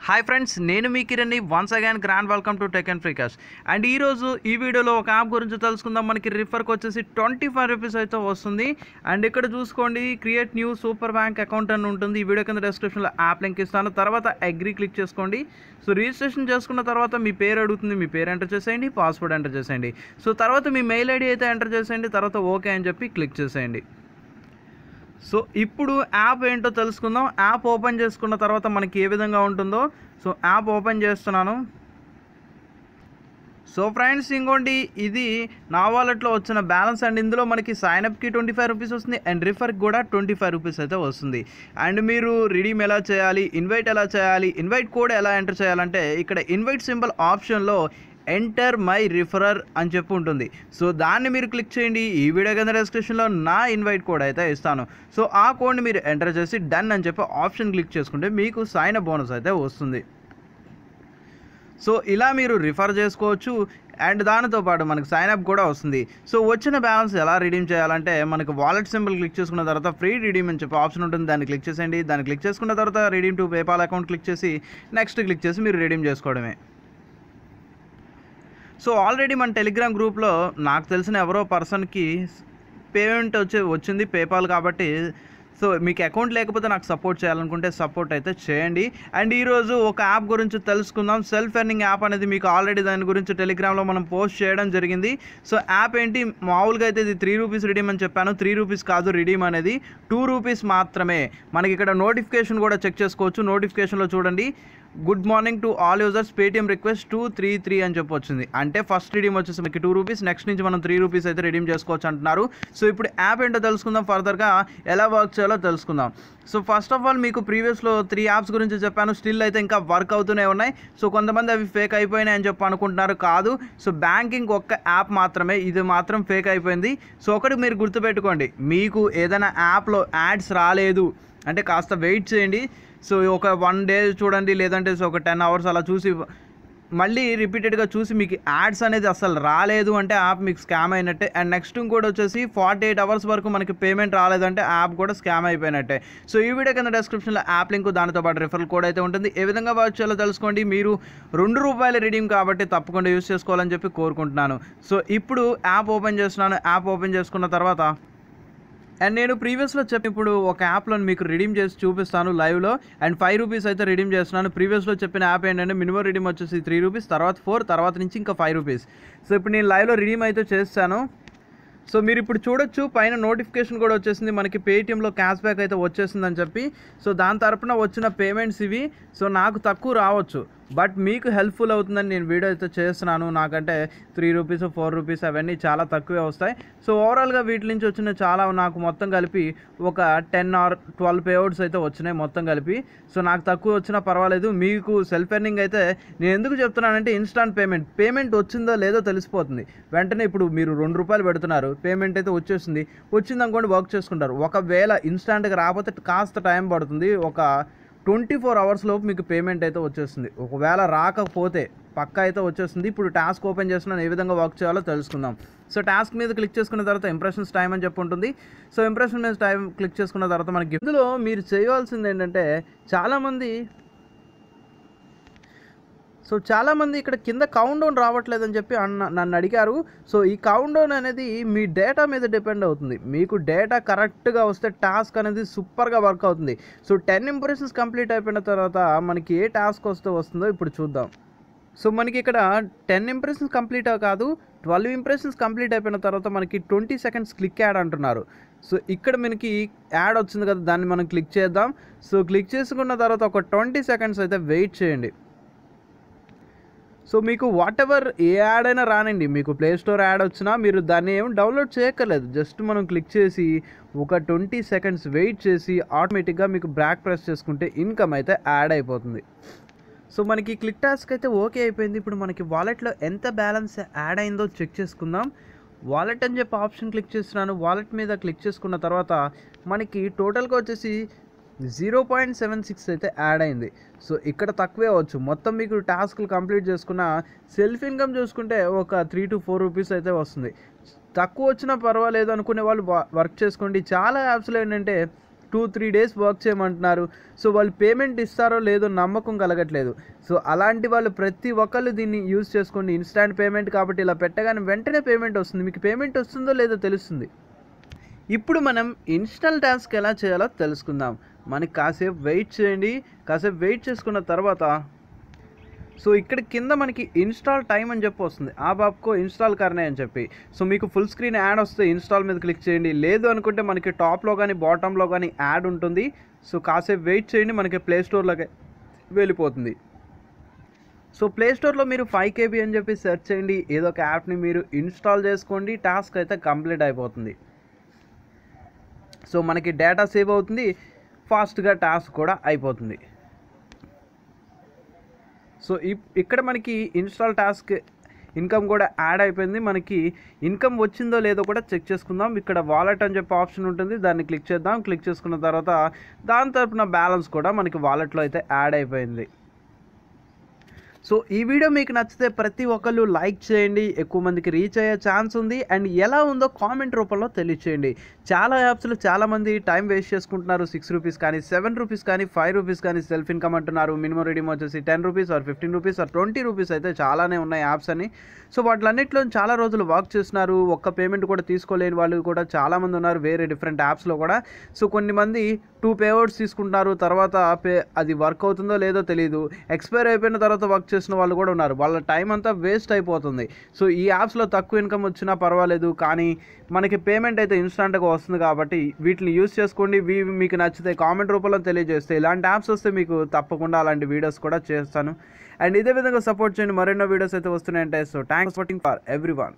Hi friends, నేను మీ కిరణ్ని. Once again grand welcome to tech and free cash. And ఈరోజు ఈ వీడియోలో ఒక యాప్ గురించి తెలుసుకుందాం. మనకి రిఫర్కి వచ్చేసి 25 రూపీస్ అయితే వస్తుంది. అండ్ ఇక్కడ చూసుకోండి, create new super bank account అని ఉంటుంది. ఈ వీడియో కింద డిస్క్రిప్షన్లో యాప్ లింక్ ఇస్తాను. తర్వాత అగ్రీ క్లిక్ చేసుకోండి. సో రిజిస్ట్రేషన్ చేసుకున్న తర్వాత మీ పేరు అడుగుతుంది, మీ పేరు ఎంటర్ చేసేయండి, పాస్వర్డ్ ఎంటర్ చేసేయండి. సో తర్వాత మీ మెయిల్ ఐడి అయితే ఎంటర్ చేసేయండి. తర్వాత ఓకే అని చెప్పి క్లిక్ చేసేయండి. సో ఇప్పుడు యాప్ ఏంటో తెలుసుకుందాం. యాప్ ఓపెన్ చేసుకున్న తర్వాత మనకి ఏ విధంగా ఉంటుందో. సో యాప్ ఓపెన్ చేస్తున్నాను. సో ఫ్రెండ్స్, ఇంకోండి ఇది నా వాలెట్లో వచ్చిన బ్యాలెన్స్. అండ్ ఇందులో మనకి సైన్అప్కి 25 రూపీస్ వస్తుంది అండ్ రిఫర్కి కూడా 25 రూపీస్ అయితే వస్తుంది. అండ్ మీరు రిడీమ్ ఎలా చేయాలి, ఇన్వైట్ ఎలా చేయాలి, ఇన్వైట్ కోడ్ ఎలా ఎంటర్ చేయాలంటే ఇక్కడ ఇన్వైట్ సింబల్ ఆప్షన్లో ఎంటర్ మై రిఫరర్ అని చెప్పి ఉంటుంది. సో దాన్ని మీరు క్లిక్ చేయండి. ఈ వీడియో కింద డిస్క్రిప్షన్లో నా ఇన్వైట్ కోడ్ అయితే ఇస్తాను. సో ఆ కోడ్ని మీరు ఎంటర్ చేసి డన్ అని చెప్పి ఆప్షన్ క్లిక్ చేసుకుంటే మీకు సైన్ అప్ బోనస్ అయితే వస్తుంది. సో ఇలా మీరు రిఫర్ చేసుకోవచ్చు. అండ్ దానితో పాటు మనకు సైన్ అప్ కూడా వస్తుంది. సో వచ్చిన బ్యాలెన్స్ ఎలా రిడీమ్ చేయాలంటే మనకు వాలెట్ సింబల్ క్లిక్ చేసుకున్న తర్వాత ఫ్రీ రిడీమ్ అని చెప్పి ఆప్షన్ ఉంటుంది. దాన్ని క్లిక్ చేసేయండి. దాన్ని క్లిక్ చేసుకున్న తర్వాత redeem to PayPal account click చేసి నెక్స్ట్ క్లిక్ చేసి మీరు రిడీమ్ చేసుకోవడమే. సో ఆల్రెడీ మన టెలిగ్రామ్ గ్రూప్లో నాకు తెలిసిన ఎవరో పర్సన్కి పేమెంట్ వచ్చింది పేపాల్ కాబట్టి. సో మీకు అకౌంట్ లేకపోతే నాకు సపోర్ట్ చేయాలనుకుంటే సపోర్ట్ అయితే చేయండి. అండ్ ఈరోజు ఒక యాప్ గురించి తెలుసుకుందాం. సెల్ఫ్ ఎర్నింగ్ యాప్ అనేది మీకు ఆల్రెడీ దాని గురించి టెలిగ్రామ్లో మనం పోస్ట్ చేయడం జరిగింది. సో యాప్ ఏంటి, మామూలుగా అయితే ఇది 3 రూపీస్ రిడీమ్ అని చెప్పాను. 3 రూపీస్ కాదు, రిడీమ్ అనేది 2 రూపీస్ మాత్రమే. మనకి ఇక్కడ నోటిఫికేషన్ కూడా చెక్ చేసుకోవచ్చు. నోటిఫికేషన్లో చూడండి, good morning to all users, Paytm request 233 అని చెప్పి వచ్చింది. అంటే ఫస్ట్ రిడీమ్ వచ్చేసి మనకి 2 రూపీస్, నెక్స్ట్ నుంచి మనం 3 రూపీస్ అయితే రిడీమ్ చేసుకోవచ్చు అంటున్నారు. సో ఇప్పుడు యాప్ ఏంటో తెలుసుకుందాం, ఫర్దర్గా ఎలా వర్క్ చేయాలో తెలుసుకుందాం. సో ఫస్ట్ ఆఫ్ ఆల్ మీకు ప్రీవియస్లో 3 యాప్స్ గురించి చెప్పాను. స్టిల్ అయితే ఇంకా వర్క్ అవుతూనే ఉన్నాయి. సో కొంతమంది అవి ఫేక్ అయిపోయినాయి అని చెప్పి అనుకుంటున్నారు. కాదు, సో బ్యాంకింగ్ ఒక్క యాప్ మాత్రమే, ఇది మాత్రం ఫేక్ అయిపోయింది. సో ఒకటి మీరు గుర్తుపెట్టుకోండి, మీకు ఏదైనా యాప్లో యాడ్స్ రాలేదు అంటే కాస్త వెయిట్ చేయండి. సో ఒక 1 డే చూడండి, లేదంటే సో ఒక 10 అవర్స్ అలా చూసి మళ్ళీ రిపీటెడ్గా చూసి మీకు యాడ్స్ అనేది అసలు రాలేదు అంటే యాప్ మీకు స్కామ్ అయినట్టే. అండ్ నెక్స్ట్ ఇంకోటి వచ్చేసి 48 అవర్స్ వరకు మనకి పేమెంట్ రాలేదంటే యాప్ కూడా స్కామ్ అయిపోయినట్టే. సో ఈ వీడియో కింద డిస్క్రిప్షన్లో యాప్ లింక్, దానితో పాటు రిఫరల్ కోడ్ అయితే ఉంటుంది. ఏ విధంగా వర్క్ చేయాలో తెలుసుకోండి. మీరు 2 రూపాయల రిడీమ్ కాబట్టి తప్పకుండా యూస్ చేసుకోవాలని చెప్పి కోరుకుంటున్నాను. సో ఇప్పుడు యాప్ ఓపెన్ చేస్తున్నాను. యాప్ ఓపెన్ చేసుకున్న తర్వాత అండ్ నేను ప్రీవియస్లో చెప్పి ఇప్పుడు ఒక యాప్లో మీకు రిడీమ్ చేసి చూపిస్తాను లైవ్లో. అండ్ 5 రూపీస్ అయితే రిడీమ్ చేస్తున్నాను. ప్రీవియస్లో చెప్పిన యాప్ ఏంటంటే మినిమం రిడీమ్ వచ్చేసి 3 రూపీస్, తర్వాత 4, తర్వాత నుంచి ఇంకా 5 రూపీస్. సో ఇప్పుడు నేను లైవ్లో రిడీమ్ అయితే చేస్తాను. సో మీరు ఇప్పుడు చూడొచ్చు, పైన నోటిఫికేషన్ కూడా వచ్చేసింది మనకి పేటిఎంలో క్యాష్ బ్యాక్ అయితే వచ్చేసిందని చెప్పి. సో దాని తరపున వచ్చిన పేమెంట్స్ ఇవి. సో నాకు తక్కువ రావచ్చు, బట్ మీకు హెల్ప్ఫుల్ అవుతుందని నేను వీడియో అయితే చేస్తున్నాను. నాకంటే 3 రూపీస్ 4 రూపీస్ అవన్నీ చాలా తక్కువే వస్తాయి. సో ఓవరాల్గా వీటి నుంచి వచ్చిన చాలా నాకు మొత్తం కలిపి ఒక 10 or 12 పేఅవుట్స్ అయితే వచ్చినాయి మొత్తం కలిపి. సో నాకు తక్కువ వచ్చినా పర్వాలేదు. మీకు సెల్ఫ్ ఎర్నింగ్ అయితే నేను ఎందుకు చెప్తున్నానంటే ఇన్స్టాంట్ పేమెంట్ వచ్చిందో లేదో తెలిసిపోతుంది వెంటనే. ఇప్పుడు మీరు 2 రూపాయలు పెడుతున్నారు, పేమెంట్ అయితే వచ్చింది అనుకోండి, వర్క్ చేసుకుంటారు. ఒకవేళ ఇన్స్టాంట్గా రాకపోతే కాస్త టైం పడుతుంది. ఒక 24 అవర్స్ లోపు మీకు పేమెంట్ అయితే వచ్చేస్తుంది. ఒకవేళ రాకపోతే పక్కా అయితే వచ్చేస్తుంది. ఇప్పుడు టాస్క్ ఓపెన్ చేస్తున్నాను, ఏ విధంగా వర్క్ చేయాలో తెలుసుకుందాం. సో టాస్క్ మీద క్లిక్ చేసుకున్న తర్వాత ఇంప్రెషన్స్ టైం అని చెప్పి ఉంటుంది. సో ఇంప్రెషన్ మీద టైం క్లిక్ చేసుకున్న తర్వాత మనకి ఇందులో మీరు చేయాల్సింది ఏంటంటే చాలామంది ఇక్కడ కింద కౌంట్ డౌన్ రావట్లేదని చెప్పి నన్ను అడిగారు. సో ఈ కౌంట్ డౌన్ అనేది మీ డేటా మీద డిపెండ్ అవుతుంది. మీకు డేటా కరెక్ట్గా వస్తే టాస్క్ అనేది సూపర్గా వర్క్ అవుతుంది. సో 10 ఇంప్రెషన్స్ కంప్లీట్ అయిపోయిన తర్వాత మనకి ఏ టాస్క్ వస్తుందో ఇప్పుడు చూద్దాం. సో మనకి ఇక్కడ 10 ఇంప్రెషన్స్ కంప్లీట్ కాదు, 12 ఇంప్రెషన్స్ కంప్లీట్ అయిపోయిన తర్వాత మనకి 20 సెకండ్స్ క్లిక్ యాడ్ అంటున్నారు. సో ఇక్కడ మనకి యాడ్ వచ్చింది కదా, దాన్ని మనం క్లిక్ చేద్దాం. సో క్లిక్ చేసుకున్న తర్వాత ఒక 20 సెకండ్స్ అయితే వెయిట్ చేయండి. సో మీకు వాట్ ఎవర్ ఏ యాడ్ అయినా రానండి, మీకు ప్లే స్టోర్ యాడ్ వచ్చినా మీరు దాన్ని ఏం డౌన్లోడ్ చేయక్కర్లేదు. జస్ట్ మనం క్లిక్ చేసి ఒక 20 సెకండ్స్ వెయిట్ చేసి ఆటోమేటిక్గా మీకు బ్యాక్ ప్రెస్ చేసుకుంటే ఇన్కమ్ అయితే యాడ్ అయిపోతుంది. సో మనకి క్లిక్ టాస్క్ అయితే ఓకే అయిపోయింది. ఇప్పుడు మనకి వాలెట్లో ఎంత బ్యాలెన్స్ యాడ్ అయిందో చెక్ చేసుకుందాం. వాలెట్ అని చెప్పి ఆప్షన్ క్లిక్ చేస్తున్నాను. వాలెట్ మీద క్లిక్ చేసుకున్న తర్వాత మనకి టోటల్గా వచ్చేసి 0.76 అయితే యాడ్ అయింది. సో ఇక్కడ తక్కువే అవచ్చు. మొత్తం మీకు టాస్క్లు కంప్లీట్ చేసుకున్న సెల్ఫ్ ఇన్కమ్ చూసుకుంటే ఒక 3 to 4 రూపీస్ అయితే వస్తుంది. తక్కువ వచ్చినా పర్వాలేదు అనుకునే వాళ్ళు వర్క్ చేసుకోండి. చాలా యాప్స్లో ఏంటంటే 2-3 డేస్ వర్క్ చేయమంటున్నారు. సో వాళ్ళు పేమెంట్ ఇస్తారో లేదో నమ్మకం కలగట్లేదు. సో అలాంటి వాళ్ళు ప్రతి ఒక్కళ్ళు దీన్ని యూజ్ చేసుకోండి. ఇన్స్టాంట్ పేమెంట్ కాబట్టి ఇలా పెట్టగానే వెంటనే పేమెంట్ వస్తుంది. మీకు పేమెంట్ వస్తుందో లేదో తెలుస్తుంది. ఇప్పుడు మనం ఇన్స్టాల్ టాస్క్ ఎలా చేయాలో తెలుసుకుందాం. మనకి కాసేపు వెయిట్ చేయండి. కాసేపు వెయిట్ చేసుకున్న తర్వాత సో ఇక్కడ కింద మనకి ఇన్స్టాల్ టైం అని చెప్పి వస్తుంది. ఆప్కో ఇన్స్టాల్ కర్నే అని చెప్పి. సో మీకు ఫుల్ స్క్రీన్ యాడ్ వస్తే ఇన్స్టాల్ మీద క్లిక్ చేయండి. లేదు అనుకుంటే మనకి టాప్లో కానీ బాటంలో కానీ యాడ్ ఉంటుంది. సో కాసేపు వెయిట్ చేయండి, మనకి ప్లే స్టోర్లోకి వెళ్ళిపోతుంది. సో ప్లే స్టోర్లో మీరు 5 KB అని చెప్పి సెర్చ్ చేయండి. ఏదో ఒక యాప్ని మీరు ఇన్స్టాల్ చేసుకోండి. టాస్క్ అయితే కంప్లీట్ అయిపోతుంది. సో మనకి డేటా సేవ్ అవుతుంది, ఫాస్ట్గా టాస్క్ కూడా అయిపోతుంది. సో ఇక్కడ మనకి ఇన్స్టాల్ టాస్క్ ఇన్కమ్ కూడా యాడ్ అయిపోయింది. మనకి ఇన్కమ్ వచ్చిందో లేదో కూడా చెక్ చేసుకుందాం. ఇక్కడ వాలెట్ అని చెప్పి ఆప్షన్ ఉంటుంది, దాన్ని క్లిక్ చేద్దాం. క్లిక్ చేసుకున్న తర్వాత దాని తరపున బ్యాలెన్స్ కూడా మనకి వాలెట్లో అయితే యాడ్ అయిపోయింది. సో ఈ వీడియో మీకు నచ్చితే ప్రతి ఒక్కళ్ళు లైక్ చేయండి. ఎక్కువ మందికి రీచ్ అయ్యే ఛాన్స్ ఉంది. అండ్ ఎలా ఉందో కామెంట్ రూపంలో తెలియచేయండి. చాలా యాప్స్లో చాలామంది టైం వేస్ట్ చేసుకుంటున్నారు. 6 రూపీస్ కానీ 7 రూపీస్ కానీ 5 రూపీస్ కానీ సెల్ఫ్ ఇన్కమ్ అంటున్నారు. మినిమం రిడీమ్ వచ్చేసి 10 rupees or 15 rupees or 20 rupees అయితే చాలానే ఉన్నాయి యాప్స్ అని. సో వాటిలన్నింటిలో చాలా రోజులు వర్క్ చేస్తున్నారు. ఒక్క పేమెంట్ కూడా తీసుకోలేని వాళ్ళు కూడా చాలామంది ఉన్నారు వేరే డిఫరెంట్ యాప్స్లో కూడా. సో కొన్ని మంది 2 పేవర్స్ తీసుకుంటున్నారు. తర్వాత అది వర్క్ అవుతుందో లేదో తెలియదు. ఎక్స్పైర్ అయిపోయిన తర్వాత వర్క్ చేసిన వాళ్ళు కూడా ఉన్నారు. వాళ్ళ టైం అంతా వేస్ట్ అయిపోతుంది. సో ఈ యాప్స్లో తక్కువ ఇన్కమ్ వచ్చినా పర్వాలేదు, కానీ మనకి పేమెంట్ అయితే ఇన్స్టాంట్గా వస్తుంది కాబట్టి వీటిని యూస్ చేసుకోండి. మీకు నచ్చితే కామెంట్ రూపంలో తెలియజేస్తే ఇలాంటి యాప్స్ వస్తే మీకు తప్పకుండా అలాంటి వీడియోస్ కూడా చేస్తాను. అండ్ ఇదే విధంగా సపోర్ట్ చేయండి. మరెన్నో వీడియోస్ అయితే వస్తున్నాయంటే. So thanks for everyone.